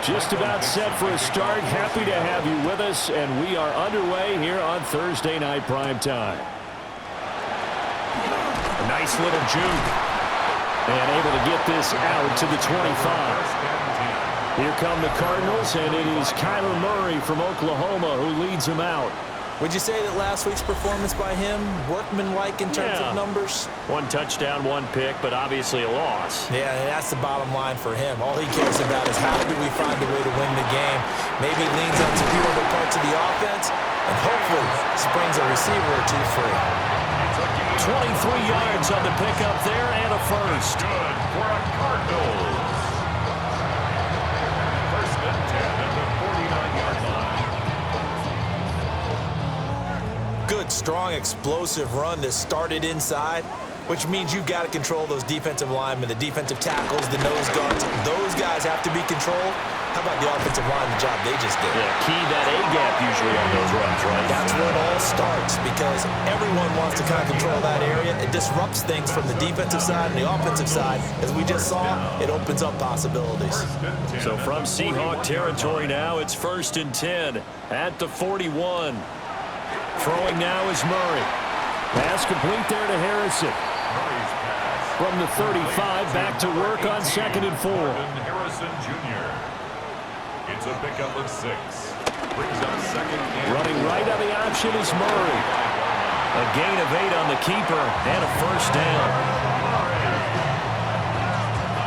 Just about set for a start. Happy to have you with us, and we are underway here on Thursday Night Primetime. A nice little juke. And able to get this out to the 25. Here come the Cardinals, and it is Kyler Murray from Oklahoma who leads them out. Would you say that last week's performance by him, workmanlike in terms of numbers? 1 touchdown, 1 pick, but obviously a loss. Yeah, and that's the bottom line for him. All he cares about is how do we find a way to win the game. Maybe leans on some few other parts of the offense, and hopefully springs a receiver or two free. 23 yards on the pickup there, and a first. Good for a Cardinals. First and 10 at the 49-yard line. Good, strong, explosive run that started inside, which means you've got to control those defensive linemen, the defensive tackles, the nose guards. Those guys have to be controlled. How about the offensive line, the job they just did? Yeah, key that A-gap usually on those runs, right? That's where it all starts, because everyone wants to kind of control that area. It disrupts things from the defensive side and the offensive side. As we just saw, it opens up possibilities. So from Seahawk territory now, it's 1st and 10 at the 41. Throwing now is Murray. Pass complete there to Harrison. From the 35, back to work on 2nd and 4. Harrison Jr. It's a pickup of 6. Brings up 2nd and running right on the option is Murray. A gain of 8 on the keeper and a first down.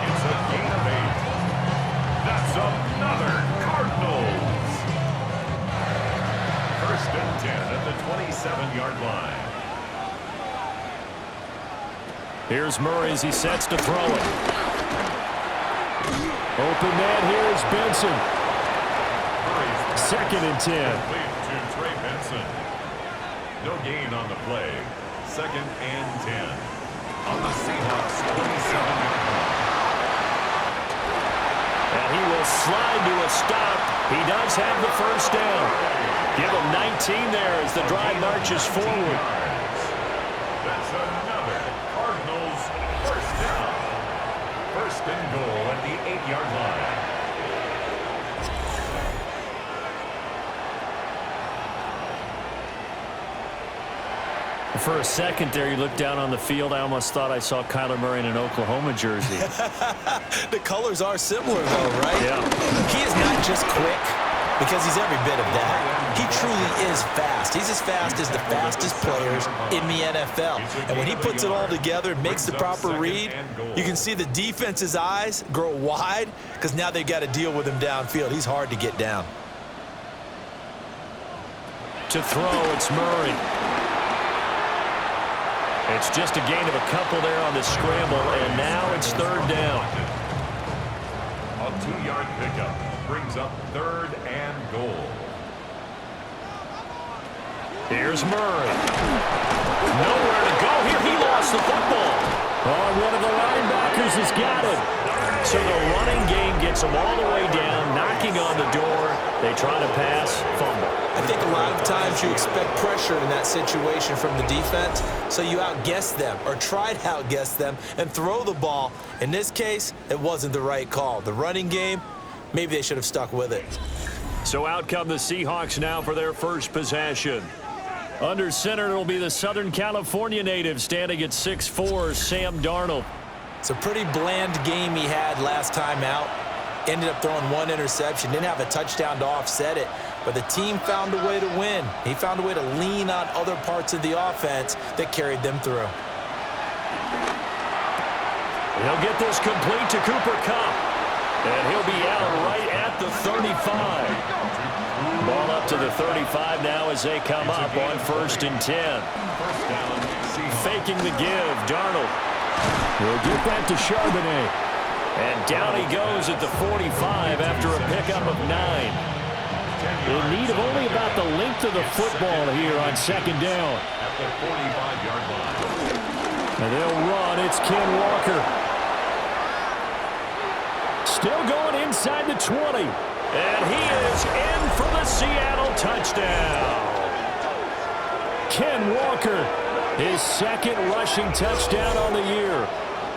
It's a gain of 8. That's another Cardinals. 1st and 10 at the 27-yard line. Here's Murray as he sets to throw it. Open man here is Benson. 2nd and 10. Complete to Trey Benson. No gain on the play. 2nd and 10. On the Seahawks 27-yard line. And he will slide to a stop. He does have the first down. Give him 19 there as the drive marches forward. That's another Cardinals first down. 1st and goal at the 8-yard line. For a second there, you looked down on the field. I almost thought I saw Kyler Murray in an Oklahoma jersey. The colors are similar, though, right? Yeah. He is not just quick, because he's every bit of that. He truly is fast. He's as fast as the fastest players in the NFL. And when he puts it all together, makes the proper read, you can see the defense's eyes grow wide, because now they've got to deal with him downfield. He's hard to get down. To throw, it's Murray. It's just a gain of a couple there on the scramble, and now it's 3rd down. A 2-yard pickup brings up 3rd and goal. Here's Murray. Nowhere to go here. He lost the football. Oh, one of the linebackers has got it. So the running game gets them all the way down, knocking on the door. They try to pass, fumble. I think a lot of times you expect pressure in that situation from the defense, so you outguess them or try to outguess them and throw the ball. In this case, it wasn't the right call. The running game, maybe they should have stuck with it. So out come the Seahawks now for their first possession. Under center, it'll be the Southern California native standing at 6'4", Sam Darnold. It's a pretty bland game he had last time out. Ended up throwing 1 interception. Didn't have a touchdown to offset it. But the team found a way to win. He found a way to lean on other parts of the offense that carried them through. He'll get this complete to Cooper Kupp. And he'll be out right at the 35. Ball up to the 35 now as they come up on 1st and 10. Faking the give, Darnold. He'll get that to Charbonnet. And down he goes at the 45 after a pickup of 9. In need of only about the length of the football here on 2nd down. At the 45-yard line. And they'll run. It's Ken Walker. Still going inside the 20. And he is in for the Seattle touchdown. Ken Walker, his 2nd rushing touchdown on the year.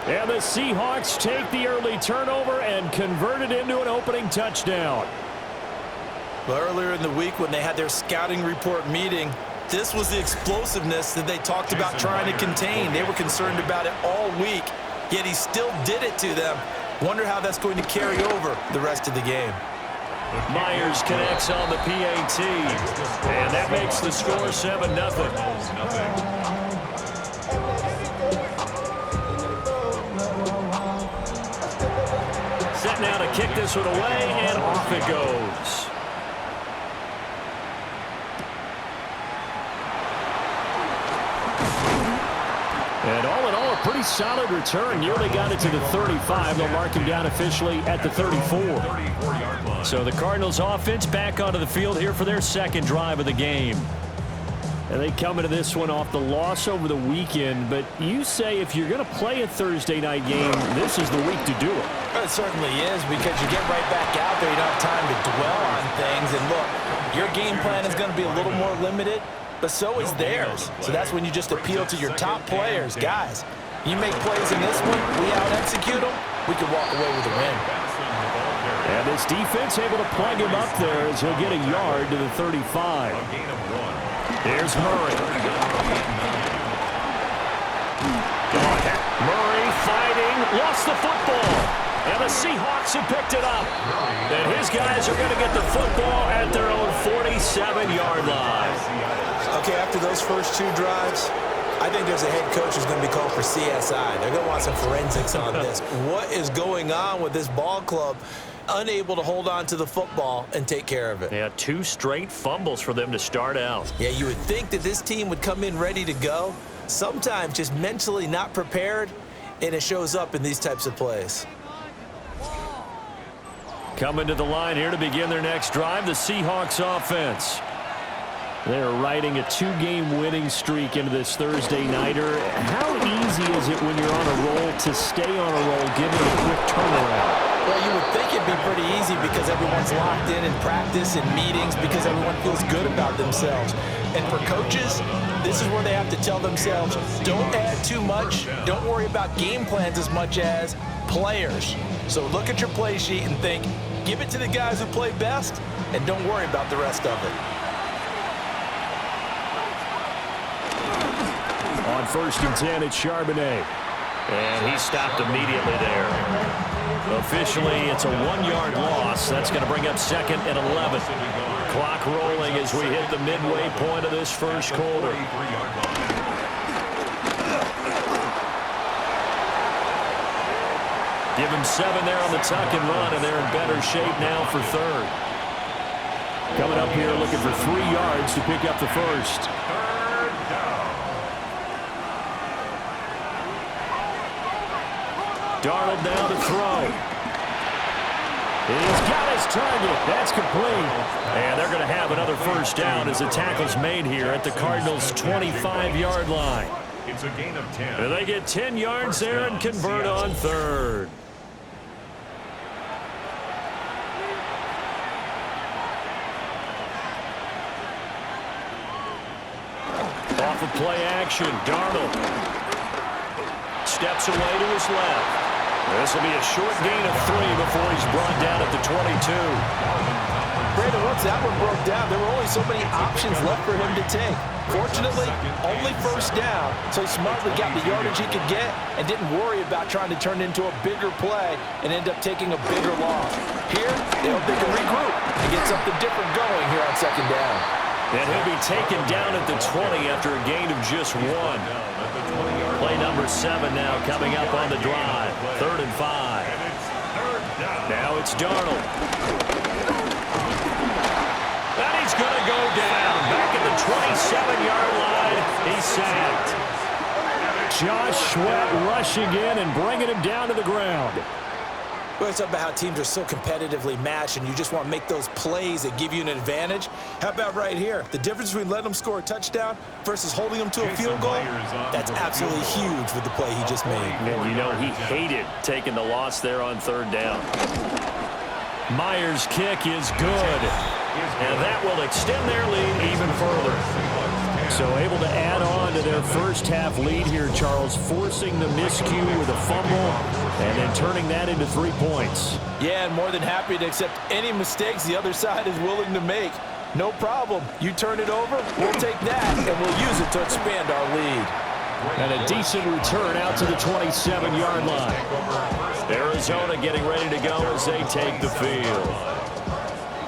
And the Seahawks take the early turnover and convert it into an opening touchdown. Well, earlier in the week when they had their scouting report meeting, this was the explosiveness that they talked about trying to contain. They were concerned about it all week, yet he still did it to them. Wonder how that's going to carry over the rest of the game. Myers connects on the PAT, and that makes the score 7-0. Set now to kick this one away, and off it goes. And all in all, a pretty solid return. Nearly got it to the 35. They'll mark him down officially at the 34. So the Cardinals offense back onto the field here for their second drive of the game. And they come into this one off the loss over the weekend. But you say if you're going to play a Thursday night game, this is the week to do it. It certainly is, because you get right back out there. You don't have time to dwell on things. And look, your game plan is going to be a little more limited, but so is theirs. So that's when you just appeal to your top players. Guys, you make plays in this one, we out-execute them, we can walk away with a win. And this defense able to plug him up there as he'll get a yard to the 35. Here's Murray. Murray fighting, lost the football. And the Seahawks have picked it up. And his guys are going to get the football at their own 47-yard line. Okay, after those first two drives, I think there's a head coach who's going to be called for CSI. They're going to want some forensics on this. What is going on with this ball club? Unable to hold on to the football and take care of it. Yeah, 2 straight fumbles for them to start out. Yeah, you would think that this team would come in ready to go. Sometimes just mentally not prepared, and it shows up in these types of plays. Coming to the line here to begin their next drive, the Seahawks offense. They're riding a 2-game winning streak into this Thursday nighter. How easy is it when you're on a roll to stay on a roll given a quick turnaround? Well, you would think it'd be pretty easy because everyone's locked in practice and meetings, because everyone feels good about themselves. And for coaches, this is where they have to tell themselves, don't add too much, don't worry about game plans as much as players. So look at your play sheet and think, give it to the guys who play best, and don't worry about the rest of it. On 1st and 10, it's Charbonnet. And he stopped immediately there. Officially, it's a 1-yard loss. That's going to bring up 2nd and 11. Clock rolling as we hit the midway point of this first quarter. Give him 7 there on the tuck and run, and they're in better shape now for 3rd. Coming up here looking for 3 yards to pick up the first. Darnold now to throw. He's got his target. That's complete. And they're going to have another first down as the tackle's made here at the Cardinals' 25-yard line. It's a gain of 10. And they get 10 yards there and convert on 3rd. Off of play action, Darnold steps away to his left. This will be a short gain of 3 before he's brought down at the 22. Brandon, once that one broke down, there were only so many options left for him to take. Fortunately, only first down, so he smartly got the yardage he could get and didn't worry about trying to turn it into a bigger play and end up taking a bigger loss. Here, they hope they can regroup and get something different going here on 2nd down. And he'll be taken down at the 20 after a gain of just 1. Play number 7 now coming up on the drive. 3rd and 5. Now it's Darnold. And he's going to go down. Back at the 27-yard line. He's sacked. Josh Sweat rushing in and bringing him down to the ground. Well, it's about how teams are so competitively matched, and you just want to make those plays that give you an advantage. How about right here? The difference between letting them score a touchdown versus holding them to a field goal, that's absolutely huge with the play he just made. And you know he hated taking the loss there on 3rd down. Myers' kick is good. And that will extend their lead even further. So able to add on to their first half lead here, Charles, forcing the miscue with a fumble and then turning that into 3 points. Yeah, and more than happy to accept any mistakes the other side is willing to make. No problem. You turn it over, we'll take that, and we'll use it to expand our lead. And a decent return out to the 27-yard line. Arizona getting ready to go as they take the field.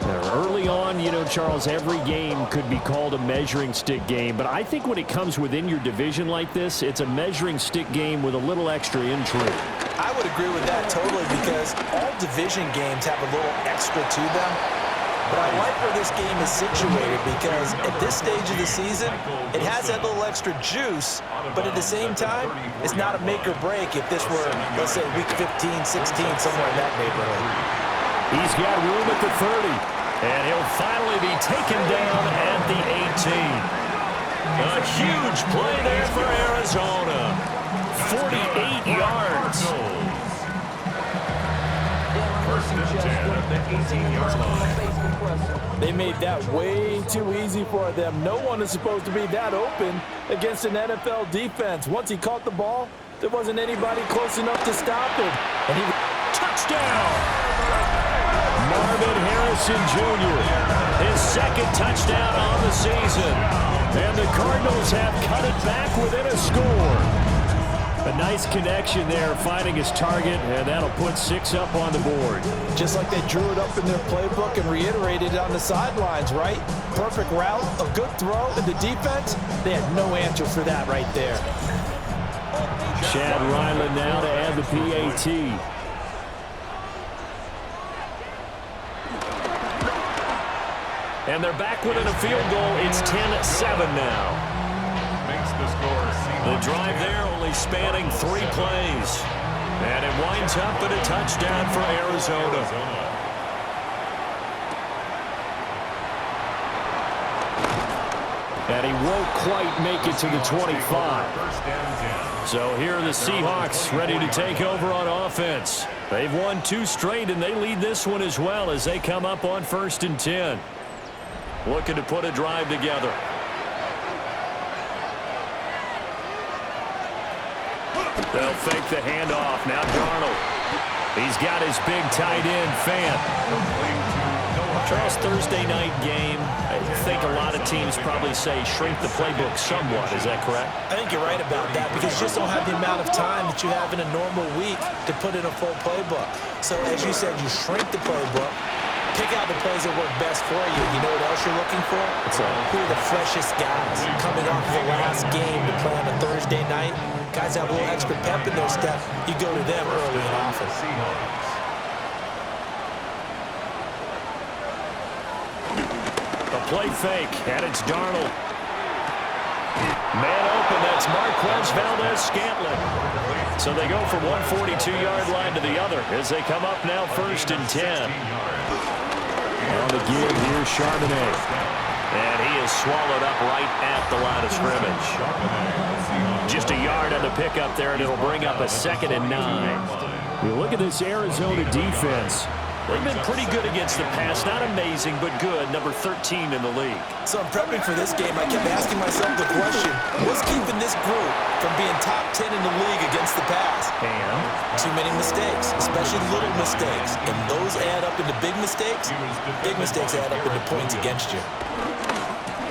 Now, early on, you know, Charles, every game could be called a measuring stick game, but I think when it comes within your division like this, it's a measuring stick game with a little extra intrigue. I would agree with that totally because all division games have a little extra to them. But I like where this game is situated because at this stage of the season, it has that little extra juice, but at the same time, it's not a make or break if this were, let's say, week 15, 16, somewhere in that neighborhood. He's got room at the 30, and he'll finally be taken down at the 18. A huge play there for Arizona. 48 yards. First and 10 at the 18-yard line. They made that way too easy for them. No one is supposed to be that open against an NFL defense. Once he caught the ball, there wasn't anybody close enough to stop him. And he touchdown! Marvin Harrison Jr., his second touchdown on the season. And the Cardinals have cut it back within a score. A nice connection there, finding his target, and that'll put 6 up on the board. Just like they drew it up in their playbook and reiterated it on the sidelines, right? Perfect route, a good throw, and the defense, they had no answer for that right there. Chad Ryland now to add the PAT. And they're back within a field goal. It's 10-7 now. Makes the score. The drive there only spanning 3 plays. And it winds up at a touchdown for Arizona. And he won't quite make it to the 25. So here are the Seahawks ready to take over on offense. They've won 2 straight, and they lead this one as well as they come up on 1st and 10. Looking to put a drive together. They'll fake the handoff. Now Darnold. He's got his big tight end, Fant. Charles, Thursday night game. I think a lot of teams probably say shrink the playbook somewhat. Is that correct? I think you're right about that because you just don't have the amount of time that you have in a normal week to put in a full playbook. So as you said, you shrink the playbook. Pick out the plays that work best for you. You know what else you're looking for? Who are the freshest guys coming off the last game to play on a Thursday night? Guys have a little extra pep in their step. You go to them early and often. A play fake, and it's Darnold. Man open, that's Marquez Valdez-Scantling. So they go from 142-yard line to the other as they come up now 1st and 10. On the give, here's Charbonnet. And he is swallowed up right at the line of scrimmage. Just a yard on the pickup there, and it'll bring up a 2nd and 9. You look at this Arizona defense. They've been pretty good against the pass. Not amazing, but good. Number 13 in the league. So I'm prepping for this game. I kept asking myself the question, what's keeping this group from being top 10 in the league against the pass? And too many mistakes, especially little mistakes. And those add up into big mistakes. Big mistakes add up into points against you.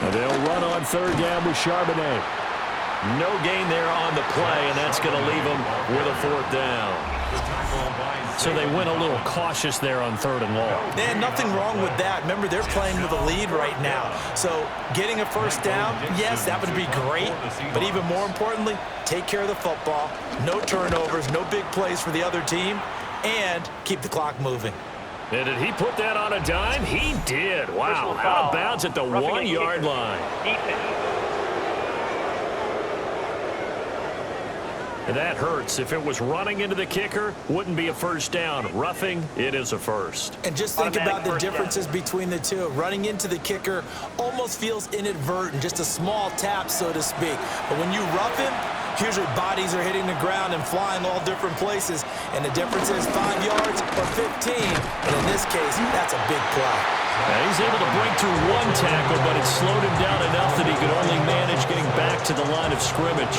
And they'll run on 3rd down with Charbonnet. No gain there on the play, and that's going to leave them with a 4th down. So they went a little cautious there on 3rd and long. And nothing wrong with that. Remember, they're playing with a lead right now. So getting a 1st down, yes, that would be great. But even more importantly, take care of the football. No turnovers, no big plays for the other team, and keep the clock moving. And did he put that on a dime? He did. Wow, out of bounds at the 1-yard line. And that hurts. If it was running into the kicker, wouldn't be a 1st down. Roughing, it is a 1st. And just think about the differences between the two. Running into the kicker almost feels inadvertent, just a small tap, so to speak. But when you rough him, usually bodies are hitting the ground and flying all different places. And the difference is 5 yards or 15. And in this case, that's a big play. And he's able to break through one tackle, but it slowed him down enough that he could only manage getting back to the line of scrimmage.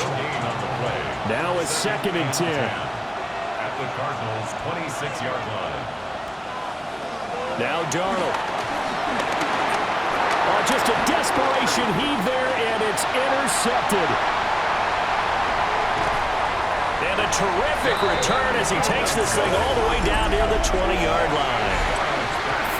Now it's 2nd and 10. At the Cardinals' 26-yard line. Now Darnold. Oh, just a desperation heave there, and it's intercepted. And a terrific return as he takes this thing all the way down near the 20-yard line.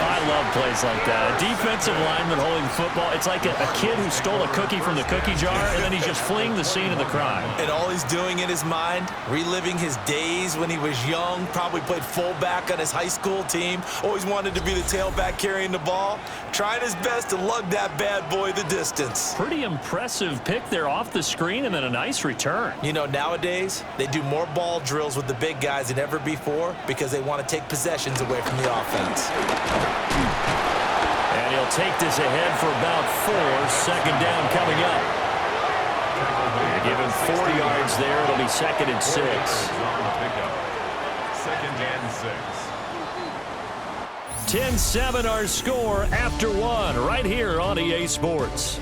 I love plays like that. A defensive lineman holding the football. It's like a kid who stole a cookie from the cookie jar, and then he's just fleeing the scene of the crime. And all he's doing in his mind, reliving his days when he was young, probably played fullback on his high school team, always wanted to be the tailback carrying the ball, trying his best to lug that bad boy the distance. Pretty impressive pick there off the screen, and then a nice return. You know, nowadays, they do more ball drills with the big guys than ever before because they want to take possessions away from the offense. And he'll take this ahead for about 4. 2nd down coming up. Give him 4 yards there. It'll be 2nd and 6. 2nd and 6. 10-7 our score after 1 right here on EA Sports.